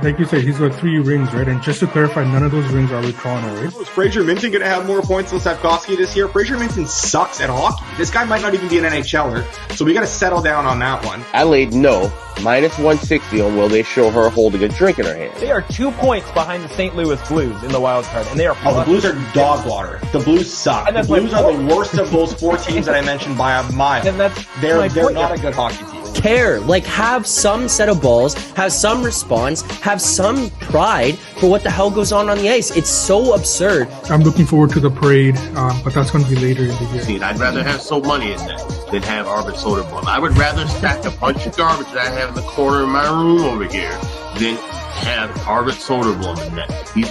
Like you said, he's got 3 rings, right? And just to clarify, none of those rings are with Toronto, right? Is Fraser Minton going to have more points than Slavkovsky this year? Fraser Minton sucks at hockey. This guy might not even be an NHLer, so we got to settle down on that one. Adelaide, no. Minus 160 on will they show her holding a drink in her hand. They are 2 points behind the St. Louis Blues in the wild card, and they are. Oh, the Blues are dog water. The Blues suck. And the Blues are the worst of those 4 teams that I mentioned by a mile. And they're not a good hockey team. Care, like have some set of balls, have some response, have some pride for what the hell goes on the ice. It's so absurd. I'm looking forward to the parade, but that's going to be later in the year. I'd rather have so money in that than have Arbor Soda Bomb. I would rather stack a bunch of garbage that I have in the corner of my room over here than have Arbor Soda Bomb in that. He's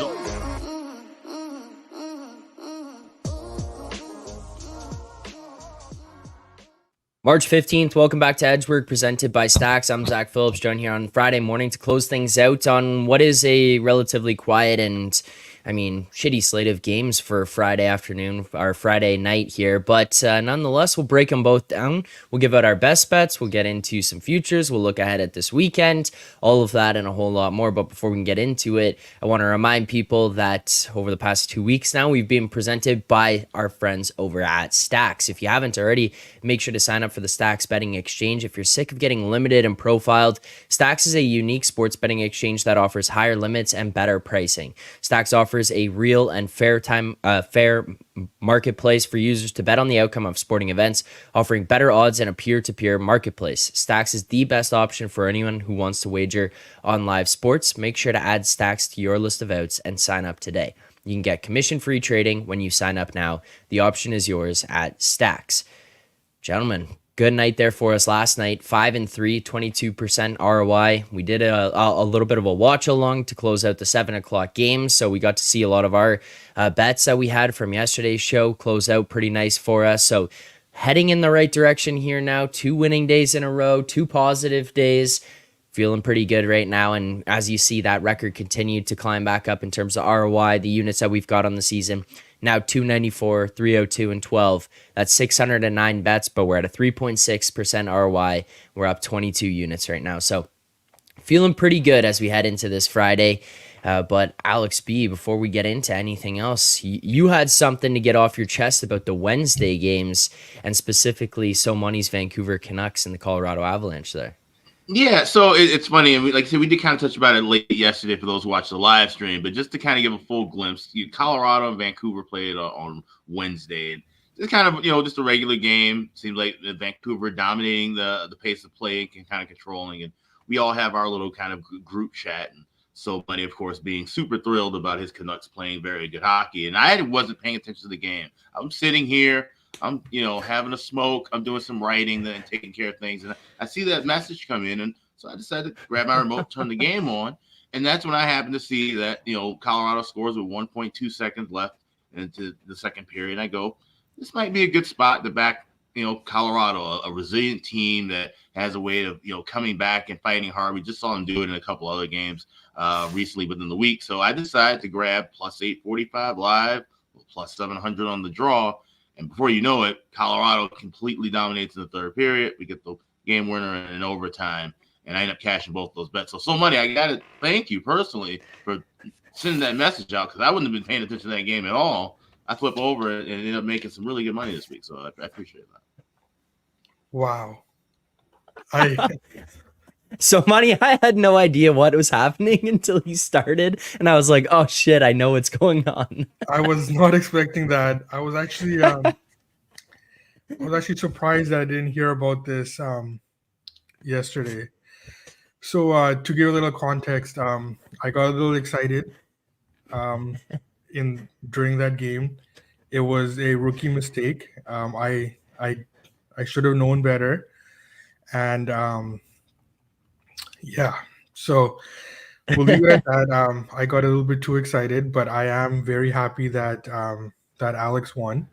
March 15th, welcome back to Edgework, presented by Stacks. I'm Zack Phillips, joined here on Friday morning to close things out on what is a relatively quiet and, shitty slate of games for Friday afternoon, or Friday night here. But nonetheless, we'll break them both down. We'll give out our best bets. We'll get into some futures. We'll look ahead at this weekend. All of that and a whole lot more. But before we can get into it, I want to remind people that over the past 2 weeks now, we've been presented by our friends over at Stacks. If you haven't already, make sure to sign up for the Stacks Betting Exchange. If you're sick of getting limited and profiled, Stacks is a unique sports betting exchange that offers higher limits and better pricing. Stacks offers a real and fair marketplace for users to bet on the outcome of sporting events, offering better odds and a peer-to-peer marketplace. Stacks is the best option for anyone who wants to wager on live sports. Make sure to add Stacks to your list of outs and sign up today. You can get commission-free trading when you sign up now. The option is yours at Stacks. Gentlemen, good night there for us last night. 5-3, 22% ROI. We did a little bit of a watch along to close out the 7 o'clock game, so we got to see a lot of our bets that we had from yesterday's show close out pretty nice for us. So heading in the right direction here now. 2 winning days in a row, 2 positive days. Feeling pretty good right now, and as you see, that record continued to climb back up in terms of ROI, the units that we've got on the season. Now 294, 302, and 12. That's 609 bets, but we're at a 3.6% ROI. We're up 22 units right now. So feeling pretty good as we head into this Friday. But Alex B., before we get into anything else, you had something to get off your chest about the Wednesday games, and specifically So Money's Vancouver Canucks and the Colorado Avalanche there. Yeah, so it's funny. And like I said, we did kind of touch about it late yesterday for those who watched the live stream. But just to kind of give a full glimpse, Colorado and Vancouver played on Wednesday. And it's kind of, just a regular game. Seems like Vancouver dominating the pace of play and kind of controlling. And we all have our little kind of group chat. And So Money, of course, being super thrilled about his Canucks playing very good hockey. And I wasn't paying attention to the game. I'm sitting here. I'm, having a smoke. I'm doing some writing and taking care of things. And I see that message come in. And so I decided to grab my remote, turn the game on. And that's when I happened to see that, Colorado scores with 1.2 seconds left into the second period. And I go, this might be a good spot to back, Colorado, a resilient team that has a way of, coming back and fighting hard. We just saw them do it in a couple other games recently within the week. So I decided to grab plus 845 live, plus 700 on the draw. And before you know it, Colorado completely dominates in the third period. We get the game winner in overtime, and I end up cashing both those bets. So Money, I got to thank you personally for sending that message out, because I wouldn't have been paying attention to that game at all. I flip over and ended up making some really good money this week, so I appreciate that. Wow. So Money, I had no idea what was happening until he started, and I was like, oh shit, I know what's going on. I was not expecting that. I was actually surprised that I didn't hear about this yesterday. So to give a little context, I got a little excited during that game. It was a rookie mistake. I should have known better. And so we'll leave it at that. I got a little bit too excited, but I am very happy that Alex won.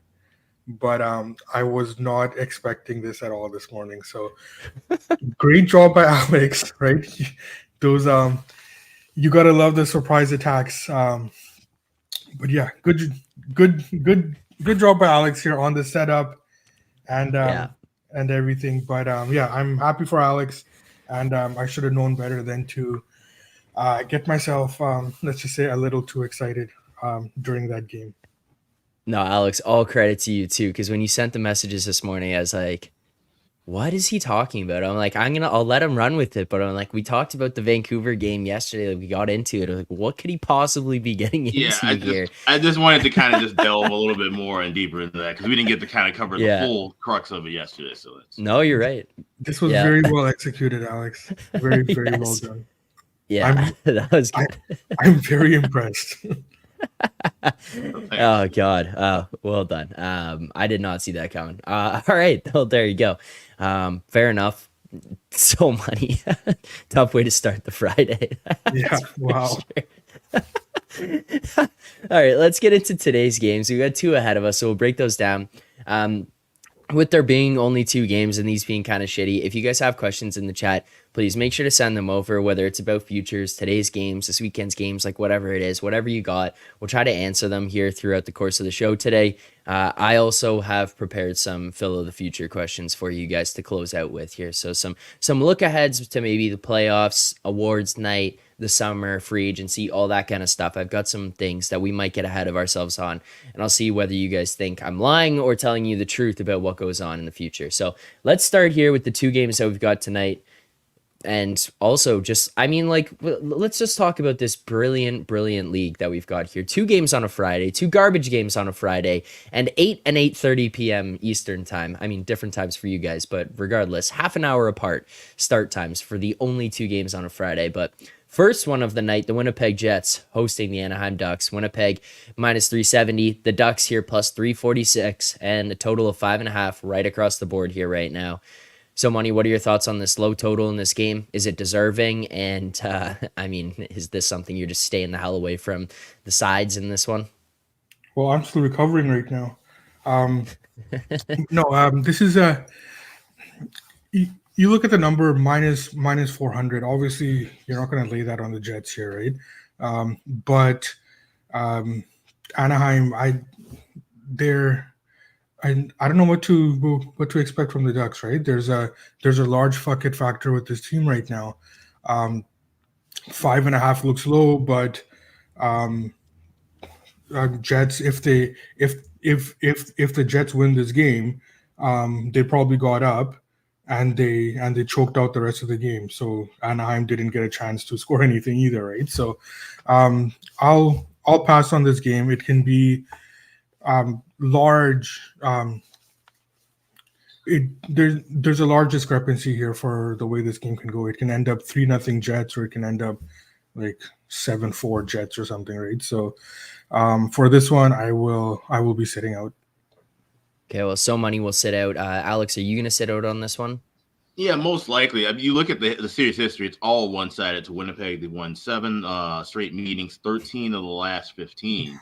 But I was not expecting this at all this morning. So great job by Alex, right? Those you gotta love the surprise attacks. But yeah, good job by Alex here on the setup and everything. But I'm happy for Alex. And I should have known better than to get myself, let's just say, a little too excited during that game. No, Alex, all credit to you too, because when you sent the messages this morning, I was like, what is he talking about? I'm like, I'll let him run with it. But I'm like, we talked about the Vancouver game yesterday. Like, we got into it. I'm like, what could he possibly be getting Yeah, into here? I just wanted to kind of just delve a little bit more and deeper into that because we didn't get to kind of cover the full crux of it yesterday. So no, you're right. This was Yeah. very well executed, Alex. Very, very well Yes. done. Yeah, that was good. I'm very impressed. Oh God. Well done. I did not see that coming. All right. Well, there you go. Fair enough. So money. Tough way to start the Friday. Yeah. Wow. All right. Let's get into today's games. We got 2 ahead of us, so we'll break those down. With there being only 2 games and these being kind of shitty, if you guys have questions in the chat, please make sure to send them over, whether it's about futures, today's games, this weekend's games, like whatever it is, whatever you got. We'll try to answer them here throughout the course of the show today. I also have prepared some fill of the future questions for you guys to close out with here. So some look aheads to maybe the playoffs, awards night, the summer, free agency, all that kind of stuff. I've got some things that we might get ahead of ourselves on, and I'll see whether you guys think I'm lying or telling you the truth about what goes on in the future. So let's start here with the 2 games that we've got tonight. And also just, let's just talk about this brilliant league that we've got here. 2 games on a Friday, 2 garbage games on a Friday, and 8 and 8:30 p.m. Eastern time. I mean, different times for you guys, but regardless, half an hour apart start times for the only 2 games on a Friday. But first one of the night, the Winnipeg Jets hosting the Anaheim Ducks. Winnipeg minus 370. The Ducks here plus 346, and a total of 5.5 right across the board here right now. So, Money, what are your thoughts on this low total in this game? Is it deserving? And, is this something you're just staying the hell away from the sides in this one? Well, I'm still recovering right now. This is a... You look at the number minus 400. Obviously, you're not going to lay that on the Jets here, right? But Anaheim, I don't know what to expect from the Ducks, right? There's a large fuck it factor with this team right now. 5.5 looks low, but Jets, if the Jets win this game, they probably got up and they choked out the rest of the game. So Anaheim didn't get a chance to score anything either, right? So I'll pass on this game. It can be large. There's a large discrepancy here for the way this game can go. It can end up 3-0 Jets, or it can end up like 7-4 Jets or something, right? So for this one, I will be sitting out. Okay, well, So Money will sit out. Alex, are you going to sit out on this one? Yeah, most likely. I mean, you look at the series history; it's all one-sided to Winnipeg. They've won 7 straight meetings, 13 of the last 15.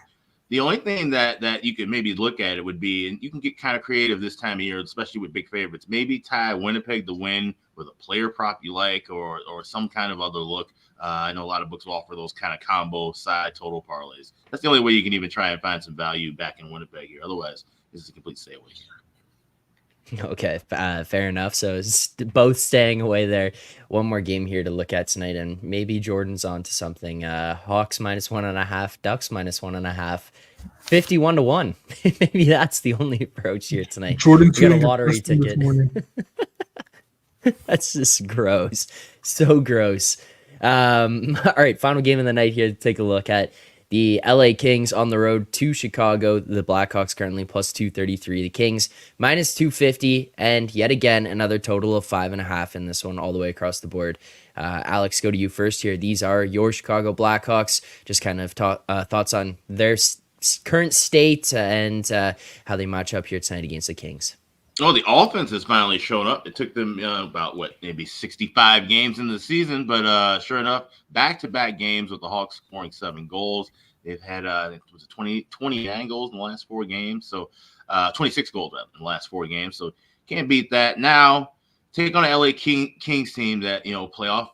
The only thing that you could maybe look at it would be, and you can get kind of creative this time of year, especially with big favorites, maybe tie Winnipeg to win with a player prop you like, or some kind of other look. I know a lot of books will offer those kind of combo side total parlays. That's the only way you can even try and find some value back in Winnipeg here. Otherwise, this is a complete stay away here. Okay, fair enough. So it's both staying away there. One more game here to look at tonight, and maybe Jordan's on to something. Hawks minus 1.5, Ducks minus 1.5, 51-1. Maybe that's the only approach here tonight. Jordan's got a lottery ticket. That's just gross. So gross. All right, final game of the night here to take a look at. The LA Kings on the road to Chicago. The Blackhawks currently plus 233. The Kings minus 250. And yet again, another total of 5.5 in this one all the way across the board. Alex, go to you first here. These are your Chicago Blackhawks. Just kind of thoughts on their current state and how they match up here tonight against the Kings. Oh, the offense has finally shown up. It took them about maybe 65 games in the season, but sure enough, back-to-back games with the Hawks scoring 7 goals. They've had 29 goals in the last 4 games, so 26 goals in the last 4 games. So can't beat that. Now take on an LA Kings team that playoff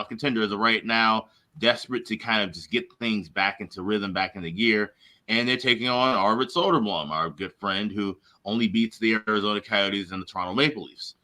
contender as of right now, desperate to kind of just get things back into rhythm, back into gear. And they're taking on Arvid Soderblom, our good friend, who only beats the Arizona Coyotes and the Toronto Maple Leafs.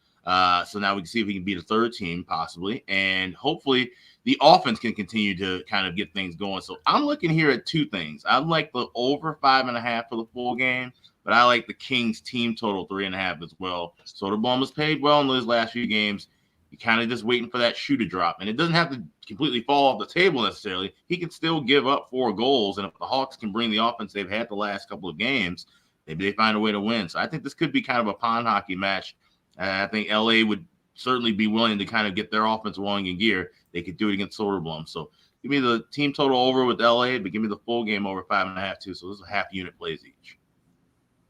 So now we can see if we can beat a third team, possibly, and hopefully the offense can continue to kind of get things going. So I'm looking here at two things. I like the over 5.5 for the full game, but I like the Kings team total 3.5 as well. Soderblom has played well in those last few games. You're kind of just waiting for that shoe to drop. And it doesn't have to completely fall off the table necessarily. He can still give up 4 goals. And if the Hawks can bring the offense they've had the last couple of games, maybe they find a way to win. So I think this could be kind of a pond hockey match. I think LA would certainly be willing to kind of get their offense rolling in gear. They could do it against Soderblom. So give me the team total over with LA, but give me the full game over 5.5 too. So those are half unit plays each.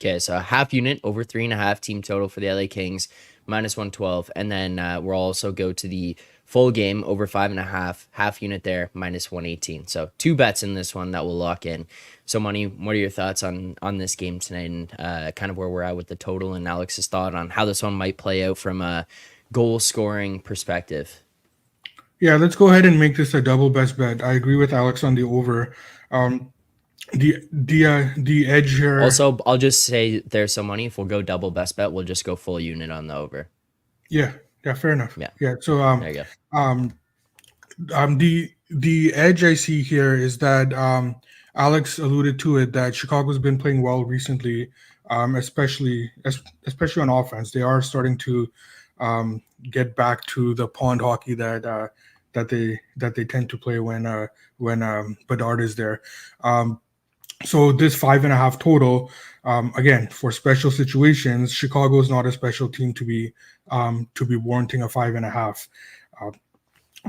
Okay, so a half unit over 3.5 team total for the LA Kings, -112. And then we'll also go to the full game over 5.5, half unit there, -118. So 2 bets in this one that will lock in. So Money, what are your thoughts on this game tonight, and kind of where we're at with the total, and Alex's thought on how this one might play out from a goal scoring perspective? Yeah, let's go ahead and make this a double best bet. I agree with Alex on the over. The edge here. Also, I'll just say there's some money. If we'll go double best bet, we'll just go full unit on the over. Yeah, fair enough. Yeah. So there you go. The edge I see here is that Alex alluded to it, that Chicago's been playing well recently, especially on offense. They are starting to get back to the pond hockey that they tend to play when Bedard is there. So this 5.5 total, again, for special situations, Chicago is not a special team to be warranting a 5.5.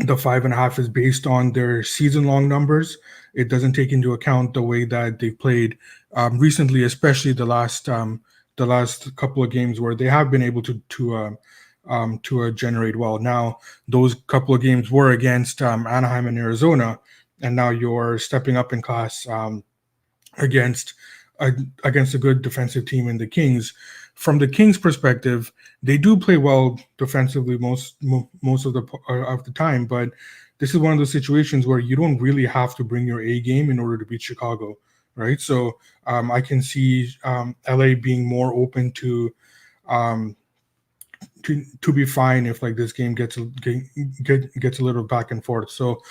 The 5.5 is based on their season-long numbers. It doesn't take into account the way that they played recently, especially the last couple of games where they have been able to generate well. Now, those couple of games were against Anaheim and Arizona, and now you're stepping up in class against a good defensive team in the Kings. From the Kings' perspective, they do play well defensively most of the time, but this is one of those situations where you don't really have to bring your A game in order to beat Chicago, right? So I can see LA being more open to be fine if like this game gets a little back and forth. So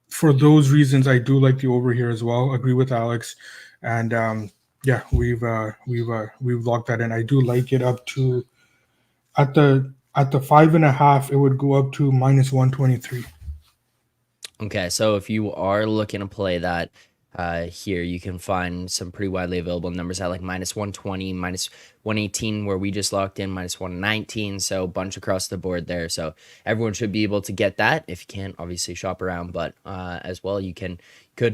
for those reasons, I do like the over here as well. Agree with Alex, and we've locked that in. I do like it up to at the 5.5. It would go up to -123. Okay, so if you are looking to play that here, you can find some pretty widely available numbers at like -120, -118, where we just locked in, -119. So a bunch across the board there. So everyone should be able to get that. If you can't, obviously shop around, but as well, you could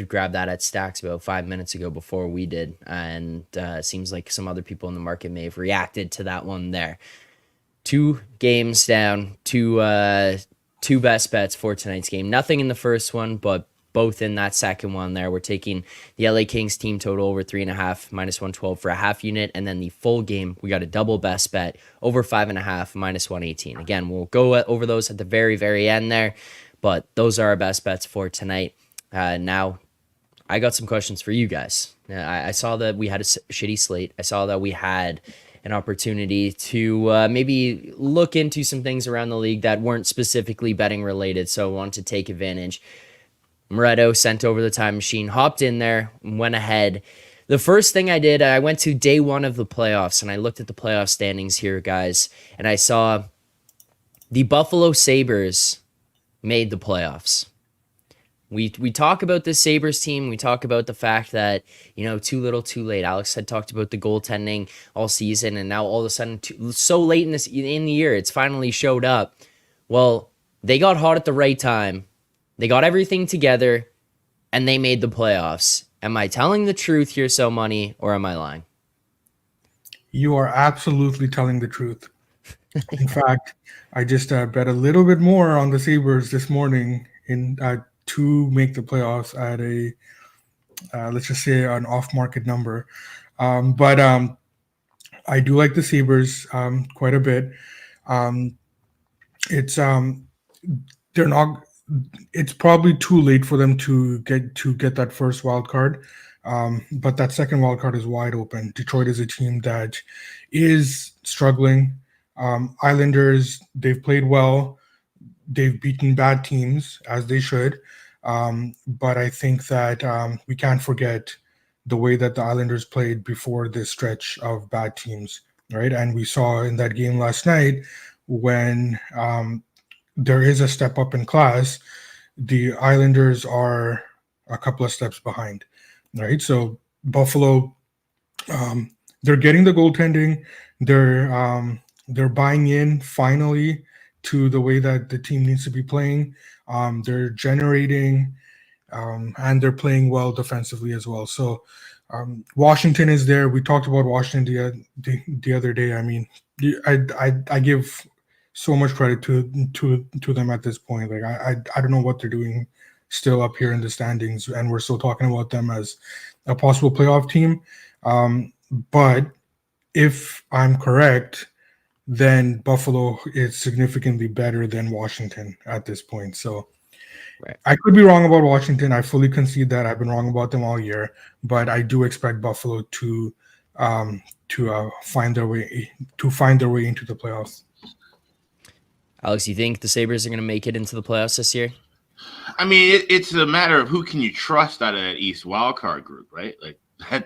grab that at Stacks about 5 minutes ago before we did. And seems like some other people in the market may have reacted to that one there. 2 games down, two best bets for tonight's game. Nothing in the first one, but both in that second one there. We're taking the LA Kings team total over 3.5, -112 for a half unit. And then the full game, we got a double best bet over 5.5, -118. Again, we'll go over those at the very, very end there, but those are our best bets for tonight. Now, I got some questions for you guys. I saw that we had a shitty slate. I saw that we had an opportunity to maybe look into some things around the league that weren't specifically betting related, so I wanted to take advantage. Moretto sent over the time machine, hopped in there, went ahead. The first thing I did, I went to day 1 of the playoffs, and I looked at the playoff standings here, guys, and I saw the Buffalo Sabres made the playoffs. We talk about this Sabres team. We talk about the fact that, too little, too late. Alex had talked about the goaltending all season, and now all of a sudden, so late in the year, it's finally showed up. Well, they got hot at the right time. They got everything together, and they made the playoffs. Am I telling the truth here, So Money, or am I lying? You are absolutely telling the truth. In fact, I just bet a little bit more on the Sabres this morning to make the playoffs at a, let's just say, an off-market number. But I do like the Sabres quite a bit. It's probably too late for them to get that first wild card, but that second wild card is wide open. Detroit is a team that is struggling. Islanders, they've played well. they've beaten bad teams as they should. But I think that we can't forget the way that the Islanders played before this stretch of bad teams, right? And we saw in that game last night when there is a step up in class, the Islanders are a couple of steps behind, right? So Buffalo, they're getting the goaltending. They're buying in finally to the way that the team needs to be playing. They're generating, and they're playing well defensively as well. So Washington is there. We talked about Washington the other day. I mean, I give so much credit to them at this point. Like I don't know what they're doing still up here in the standings, and we're still talking about them as a possible playoff team. But if I'm correct, then Buffalo is significantly better than Washington at this point. So Right. I could be wrong about Washington. I fully concede that I've been wrong about them all year, but I do expect Buffalo to find their way into the playoffs. Alex, you think the Sabres are going to make it into the playoffs this year? I mean, it's a matter of who can you trust out of that East wildcard group, right? Like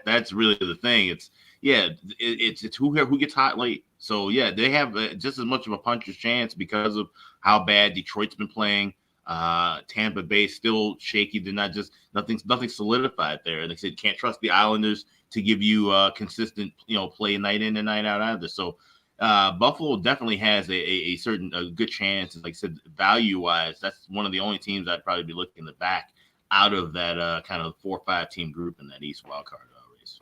that's really the thing. It's who gets hot late. So yeah, they have just as much of a puncher's chance because of how bad Detroit's been playing. Tampa Bay still shaky. They're not just nothing solidified there. And they said can't trust the Islanders to give you consistent play night in and night out either. So Buffalo definitely has a certain good chance. Like I said, value wise, that's one of the only teams I'd probably be looking to back out of that kind of 4 or 5 team group in that East wildcard race.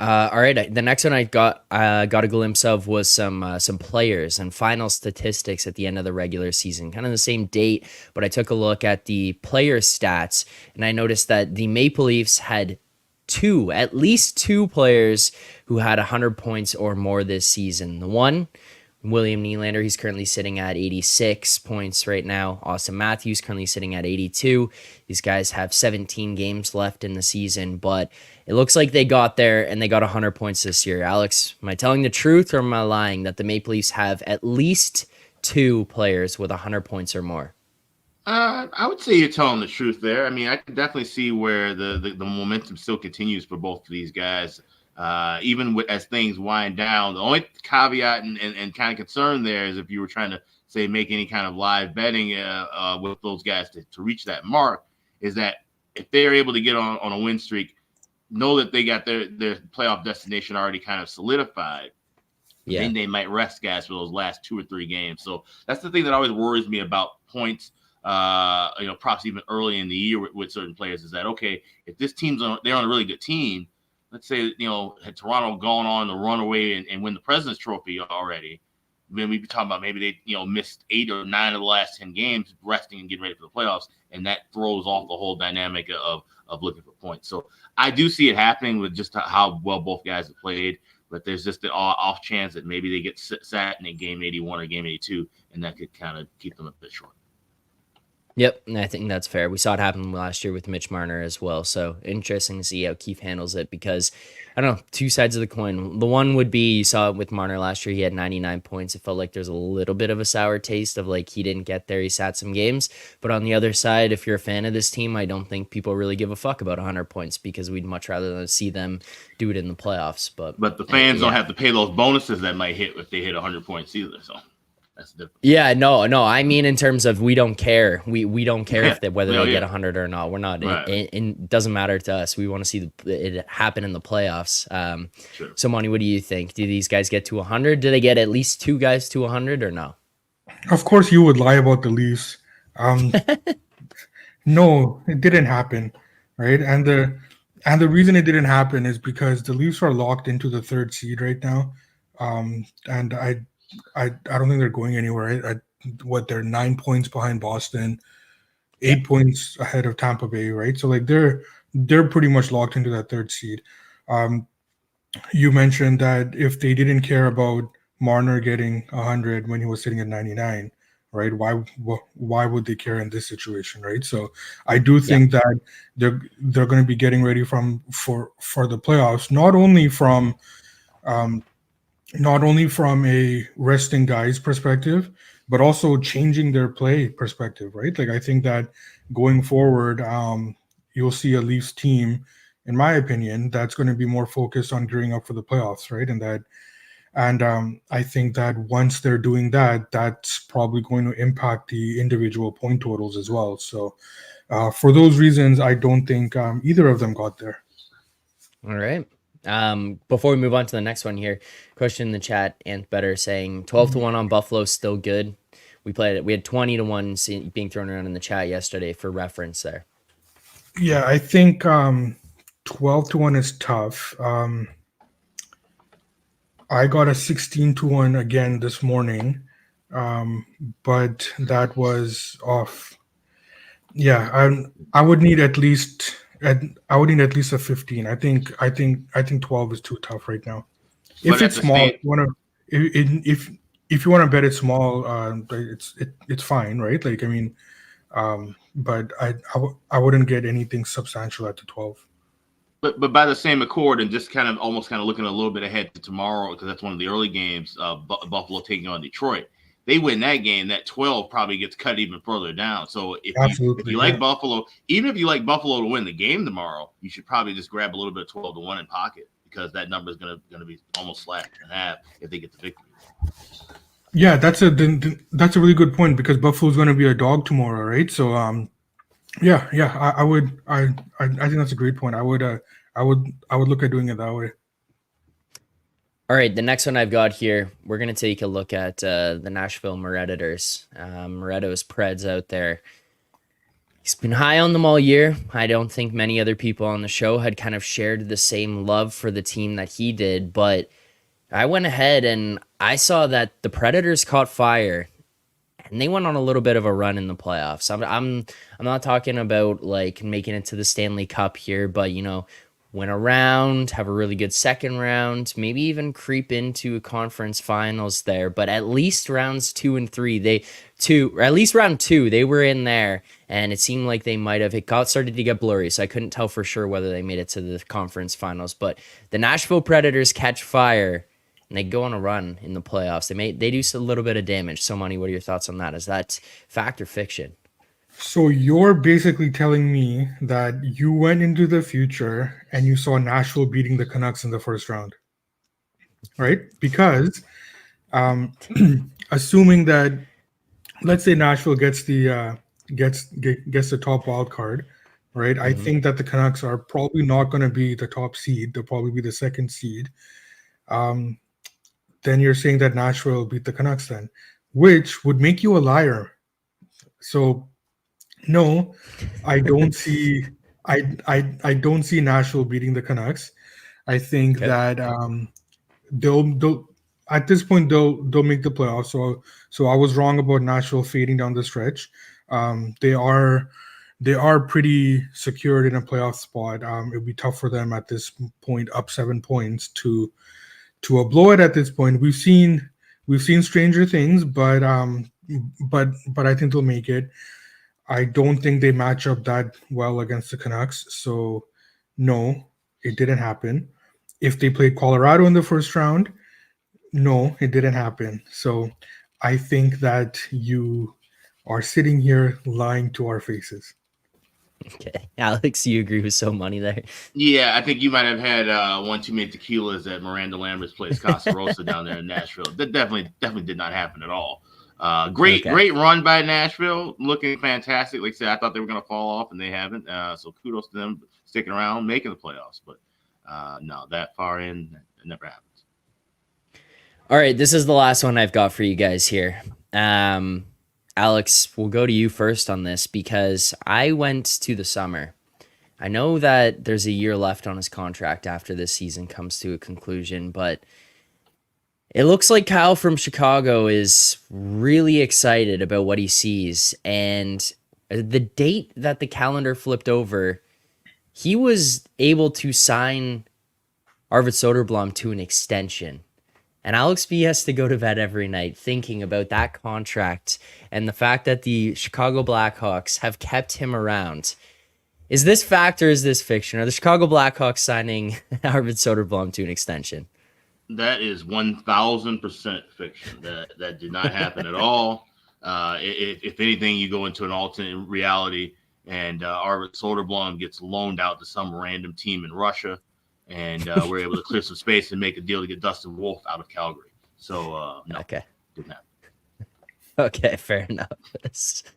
All right. The next one I got a glimpse of was some players and final statistics at the end of the regular season, kind of the same date. But I took a look at the player stats, and I noticed that the Maple Leafs had at least two players who had 100 points or more this season. The one, William Nylander, he's currently sitting at 86 points right now. Austin Matthews currently sitting at 82. These guys have 17 games left in the season, but it looks like they got there and they got 100 points this year. Alex, am I telling the truth or am I lying that the Maple Leafs have at least two players with 100 points or more? I would say you're telling the truth there. I mean, I can definitely see where the momentum still continues for both of these guys. Even as things wind down, the only caveat and kind of concern there is if you were trying to say make any kind of live betting with those guys to reach that mark, is that if they're able to get on a win streak, know that they got their playoff destination already kind of solidified. Yeah. Then they might rest guys for those last 2 or 3 games. So that's the thing that always worries me about points. Perhaps even early in the year with certain players is that, okay, if this they're on a really good team, let's say, had Toronto gone on the runaway and win the President's Trophy already, then we'd be talking about maybe they, missed 8 or 9 of the last 10 games resting and getting ready for the playoffs. And that throws off the whole dynamic of looking for points. So I do see it happening with just how well both guys have played, but there's just the off chance that maybe they get sat in a game 81 or game 82, and that could kind of keep them a bit short. Yep, and I think that's fair. We saw it happen last year with Mitch Marner as well. So interesting to see how Keefe handles it because, I don't know, two sides of the coin. The one would be, you saw it with Marner last year. He had 99 points. It felt like there's a little bit of a sour taste of like he didn't get there. He sat some games. But on the other side, if you're a fan of this team, I don't think people really give a fuck about 100 points because we'd much rather see them do it in the playoffs. But the fans don't have to pay those bonuses that might hit if they hit 100 points either. So. That's different. Yeah, no. I mean, in terms of we don't care. We don't care if whether they get 100 or not. We're not. Right. It doesn't matter to us. We want to see it happen in the playoffs. Sure. So, Monty, what do you think? Do these guys get to 100? Do they get at least two guys to 100 or no? Of course, you would lie about the Leafs. No, it didn't happen, right? And the reason it didn't happen is because the Leafs are locked into the 3rd seed right now, and I don't think they're going anywhere. They're 9 points behind Boston, 8 points ahead of Tampa Bay, right? So like they're pretty much locked into that 3rd seed. You mentioned that if they didn't care about Marner getting 100 when he was sitting at 99, right? Why would they care in this situation, right? So I do think that they're going to be getting ready for the playoffs, not only from a resting guys perspective, but also changing their play perspective, right? Like I think that going forward, you'll see a Leafs team, in my opinion, that's going to be more focused on gearing up for the playoffs, right? And I think that once they're doing that, that's probably going to impact the individual point totals as well. So for those reasons, I don't think either of them got there. All right. Before we move on to the next one here, question in the chat, and better saying 12-1 on Buffalo still good. We played it. We had 20-1 being thrown around in the chat yesterday for reference there. Yeah, I think 12-1 is tough. I got a 16-1 again this morning, but that was off. Yeah, I would need at least a 15. I think 12 is too tough right now. If it's small, if you want to bet it small, it's fine, right? Like I mean, but I wouldn't get anything substantial at the 12. But by the same accord, and just kind of looking a little bit ahead to tomorrow, because that's one of the early games, Buffalo taking on Detroit. They win that game, that 12 probably gets cut even further down. So if you like Buffalo, even if you like Buffalo to win the game tomorrow, you should probably just grab a little bit of 12-1 in pocket, because that number is going to be almost flat in half if they get the victory. Yeah, that's a really good point, because Buffalo's going to be a dog tomorrow, right? So yeah, I think that's a great point. I would look at doing it that way. All right, the next one I've got here, we're going to take a look at the Nashville Morettors. Moretto's Preds out there. He's been high on them all year. I don't think many other people on the show had kind of shared the same love for the team that he did, but I went ahead and I saw that the Predators caught fire, and they went on a little bit of a run in the playoffs. I'm not talking about like making it to the Stanley Cup here, but win a round, have a really good second round, maybe even creep into a conference finals there. But at least rounds 2 and 3, at least round 2, they were in there, and it seemed like they might have. It started to get blurry, so I couldn't tell for sure whether they made it to the conference finals. But the Nashville Predators catch fire, and they go on a run in the playoffs. They do a little bit of damage. So, Money, what are your thoughts on that? Is that fact or fiction? So you're basically telling me that you went into the future and you saw Nashville beating the Canucks in the first round, right? Because assuming that, let's say Nashville gets the top wild card, right? I think that the Canucks are probably not going to be the top seed. They'll probably be the second seed. Then you're saying that Nashville beat the Canucks then, which would make you a liar. So no, I don't see I don't see Nashville beating the Canucks. I think that they'll at this point they'll make the playoffs. So I was wrong about Nashville fading down the stretch. They are pretty secured in a playoff spot. It'll be tough for them at this point, up 7 points to blow it at this point. We've seen stranger things, but I think they'll make it. I don't think they match up that well against the Canucks. So no, it didn't happen. If they played Colorado in the first round, no, it didn't happen. So I think that you are sitting here lying to our faces. Okay. Alex, you agree with So Money there? Yeah, I think you might have had one too many tequilas at Miranda Lambert's place, Casa Rosa, down there in Nashville. That definitely did not happen at all. Great run by Nashville, looking fantastic. Like I said, I thought they were going to fall off, and they haven't. So kudos to them sticking around, making the playoffs. But no, that far in, it never happens. All right, this is the last one I've got for you guys here. Alex, we'll go to you first on this because I went to the summer. I know that there's a year left on his contract after this season comes to a conclusion, but it looks like Kyle from Chicago is really excited about what he sees. And the date that the calendar flipped over, he was able to sign Arvid Soderblom to an extension. And Alex B has to go to bed every night thinking about that contract and the fact that the Chicago Blackhawks have kept him around. Is this fact or is this fiction? Are the Chicago Blackhawks signing Arvid Soderblom to an extension? That is 1,000% fiction. That did not happen at all. If anything, you go into an alternate reality, and Arvid Soderblom gets loaned out to some random team in Russia, and we're able to clear some space and make a deal to get Dustin Wolf out of Calgary. So no, Okay. didn't happen. Okay, fair enough.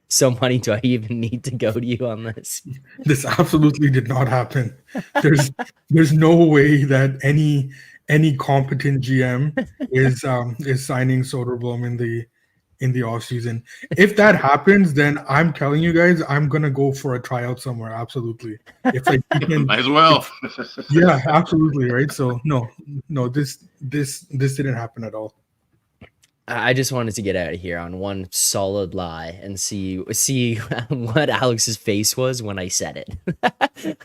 So, Money, do I even need to go to you on this? This absolutely did not happen. There's no way that any competent GM is signing Soderblom in the off season. If that happens, then I'm telling you guys, I'm gonna go for a tryout somewhere. Absolutely. If like he can, Might as well. yeah, absolutely, right. So no, this didn't happen at all. I just wanted to get out of here on one solid lie and see what Alex's face was when I said it.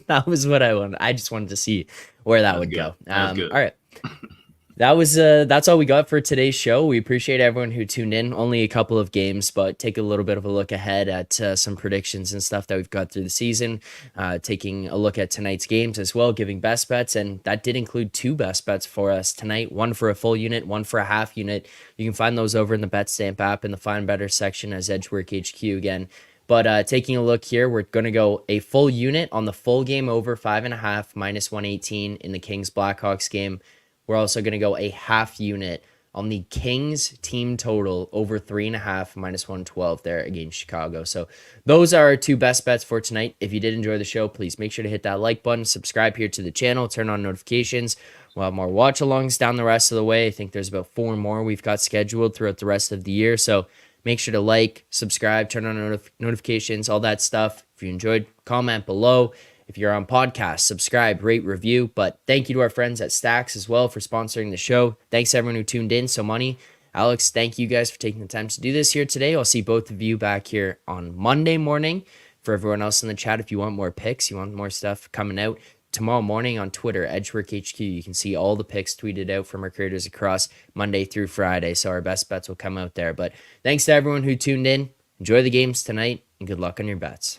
That was what I wanted. I just wanted to see where that would go. That was good. All right. That's all we got for today's show. We appreciate everyone who tuned in. Only a couple of games, but take a little bit of a look ahead at some predictions and stuff that we've got through the season. Taking a look at tonight's games as well, giving best bets, and that did include 2 best bets for us tonight. One for a full unit, one for a half unit. You can find those over in the BetStamp app in the Find Better section as Edgework HQ again. But taking a look here, we're going to go a full unit on the full game over 5.5 minus 118 in the Kings Blackhawks game. We're also going to go a half unit on the Kings team total over 3.5 minus 112 there against Chicago. So those are our 2 best bets for tonight. If you did enjoy the show, please make sure to hit that like button, subscribe here to the channel, turn on notifications. We'll have more watch alongs down the rest of the way. I think there's about 4 more we've got scheduled throughout the rest of the year. So make sure to like, subscribe, turn on notifications, all that stuff. If you enjoyed, comment below. If you're on podcast, subscribe, rate, review. But thank you to our friends at STX as well for sponsoring the show. Thanks everyone who tuned in. So Money, Alex, thank you guys for taking the time to do this here today. I'll see both of you back here on Monday morning. For everyone else in the chat, if you want more picks, you want more stuff coming out, tomorrow morning on Twitter, Edgework HQ, you can see all the picks tweeted out from our creators across Monday through Friday. So our best bets will come out there. But thanks to everyone who tuned in. Enjoy the games tonight and good luck on your bets.